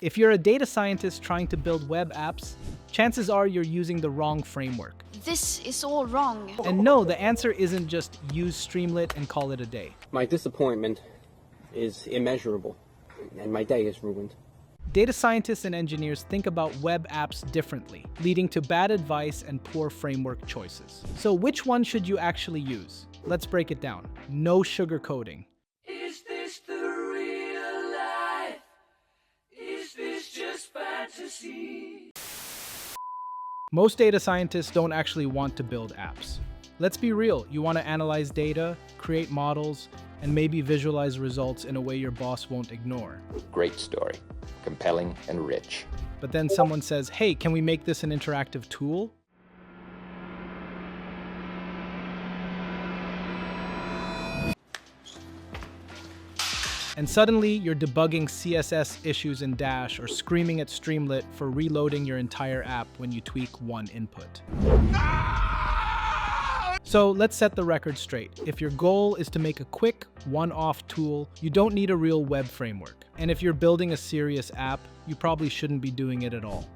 If you're a data scientist trying to build web apps, chances are you're using the wrong framework. This is all wrong. And no, the answer isn't just use Streamlit and call it a day. My disappointment is immeasurable, and my day is ruined. Data scientists and engineers think about web apps differently, leading to bad advice and poor framework choices. So which one should you actually use? Let's break it down. No sugarcoating. Is this the real life? Is this just fantasy? Most data scientists don't actually want to build apps. Let's be real, you want to analyze data, create models, and maybe visualize results in a way your boss won't ignore. Great story. Compelling and rich. But then someone says, hey, can we make this an interactive tool? And suddenly, you're debugging CSS issues in Dash or screaming at Streamlit for reloading your entire app when you tweak one input. So let's set the record straight. If your goal is to make a quick, one-off tool, you don't need a real web framework. And if you're building a serious app, you probably shouldn't be doing it at all.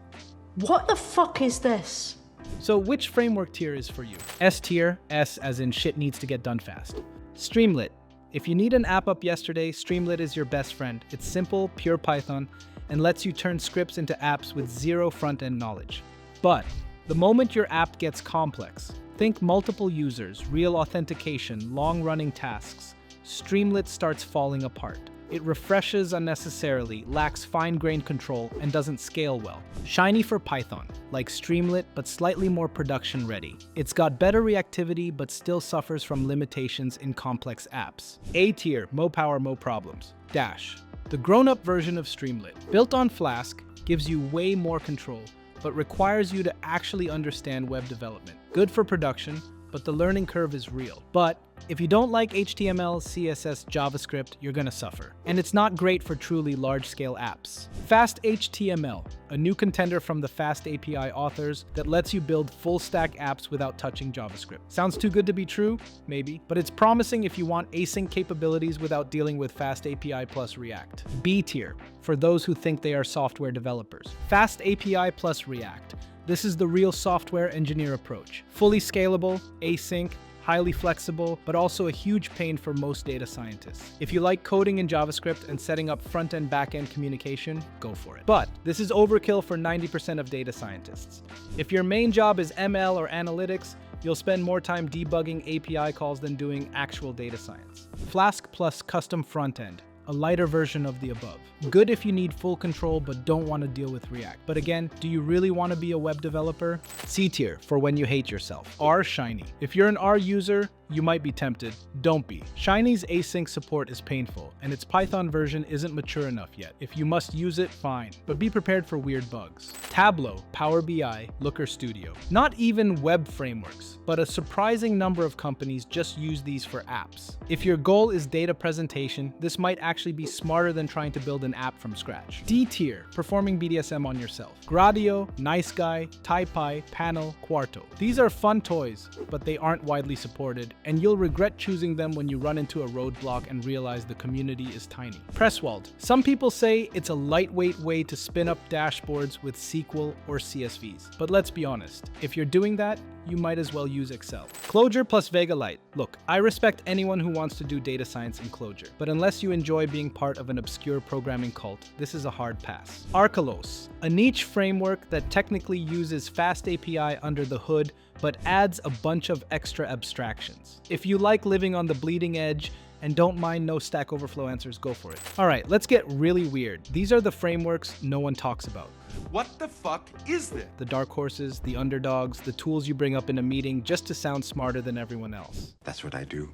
What the fuck is this? So which framework tier is for you? S tier, S as in shit needs to get done fast. Streamlit. If you need an app up yesterday, Streamlit is your best friend. It's simple, pure Python, and lets you turn scripts into apps with zero front-end knowledge. But the moment your app gets complex, think multiple users, real authentication, long-running tasks, Streamlit starts falling apart. It refreshes unnecessarily, lacks fine-grained control, and doesn't scale well. Shiny for Python, like Streamlit, but slightly more production-ready. It's got better reactivity, but still suffers from limitations in complex apps. A tier, mo power, mo problems. Dash, the grown-up version of Streamlit. Built on Flask, gives you way more control, but requires you to actually understand web development. Good for production, but the learning curve is real. But if you don't like HTML, CSS, JavaScript, you're gonna suffer. And it's not great for truly large-scale apps. FastHTML, a new contender from the FastAPI authors that lets you build full-stack apps without touching JavaScript. Sounds too good to be true? Maybe. But it's promising if you want async capabilities without dealing with FastAPI plus React. B tier, for those who think they are software developers. FastAPI plus React. This is the real software engineer approach. Fully scalable, async, highly flexible, but also a huge pain for most data scientists. If you like coding in JavaScript and setting up front-end, back-end communication, go for it. But this is overkill for 90% of data scientists. If your main job is ML or analytics, you'll spend more time debugging API calls than doing actual data science. Flask plus custom front-end. A lighter version of the above. Good if you need full control but don't want to deal with React. But again, do you really want to be a web developer? C tier, for when you hate yourself. R Shiny. If you're an R user, you might be tempted. Don't be. Shiny's async support is painful, and its Python version isn't mature enough yet. If you must use it, fine. But be prepared for weird bugs. Tableau, Power BI, Looker Studio. Not even web frameworks, but a surprising number of companies just use these for apps. If your goal is data presentation, this might actually be smarter than trying to build an app from scratch. D tier, performing BDSM on yourself. Gradio, Nice Guy, TyPy, Panel, Quarto. These are fun toys, but they aren't widely supported, and you'll regret choosing them when you run into a roadblock and realize the community is tiny. Presswald. Some people say it's a lightweight way to spin up dashboards with SQL or CSVs. But let's be honest, if you're doing that, you might as well use Excel. Clojure plus Vega Lite. Look, I respect anyone who wants to do data science in Clojure, but unless you enjoy being part of an obscure programming cult, this is a hard pass. Arkelos, a niche framework that technically uses FastAPI under the hood, but adds a bunch of extra abstractions. If you like living on the bleeding edge and don't mind no Stack Overflow answers, go for it. All right, let's get really weird. These are the frameworks no one talks about. What the fuck is this? The dark horses, the underdogs, the tools you bring up in a meeting just to sound smarter than everyone else. That's what I do.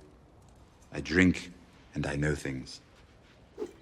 I drink and I know things.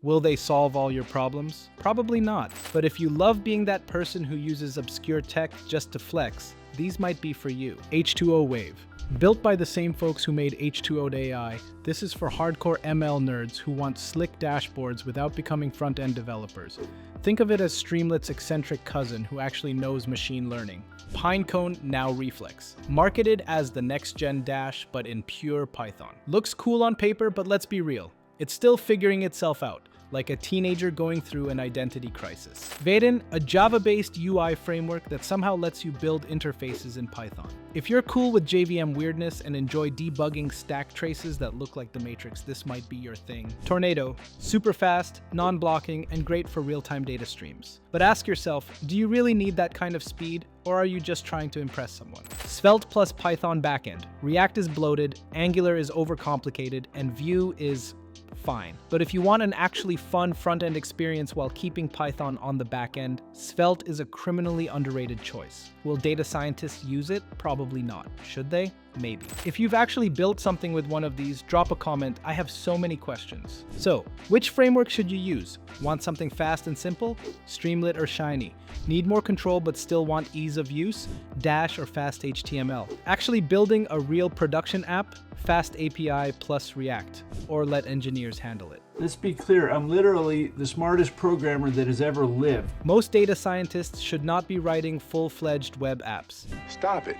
Will they solve all your problems? Probably not. But if you love being that person who uses obscure tech just to flex, these might be for you. H2O Wave. Built by the same folks who made H2O AI, this is for hardcore ML nerds who want slick dashboards without becoming front-end developers. Think of it as Streamlit's eccentric cousin who actually knows machine learning. Pinecone, now Reflex. Marketed as the next-gen Dash, but in pure Python. Looks cool on paper, but let's be real. It's still figuring itself out. like a teenager going through an identity crisis. Vaden, a Java-based UI framework that somehow lets you build interfaces in Python. If you're cool with JVM weirdness and enjoy debugging stack traces that look like the Matrix, this might be your thing. Tornado, super fast, non-blocking, and great for real-time data streams. But ask yourself, do you really need that kind of speed, or are you just trying to impress someone? Svelte plus Python backend. React is bloated, Angular is overcomplicated, and Vue is fine. But if you want an actually fun front-end experience while keeping Python on the back end, Svelte is a criminally underrated choice. Will data scientists use it? Probably not. Should they? Maybe. If you've actually built something with one of these, drop a comment. I have so many questions. So, which framework should you use? Want something fast and simple? Streamlit or Shiny? Need more control but still want ease of use? Dash or FastHTML? Actually building a real production app? FastAPI plus React? Or let engineers handle it? Let's be clear, I'm literally the smartest programmer that has ever lived. Most data scientists should not be writing full-fledged web apps. Stop it.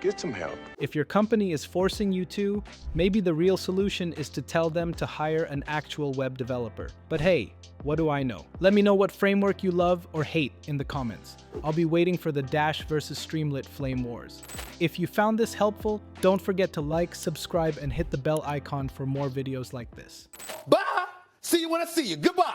Get some help. If your company is forcing you to, maybe the real solution is to tell them to hire an actual web developer. But hey, what do I know? Let me know what framework you love or hate in the comments. I'll be waiting for the Dash versus Streamlit flame wars. If you found this helpful, don't forget to like, subscribe, and hit the bell icon for more videos like this. Bye. See you when I see you. Goodbye.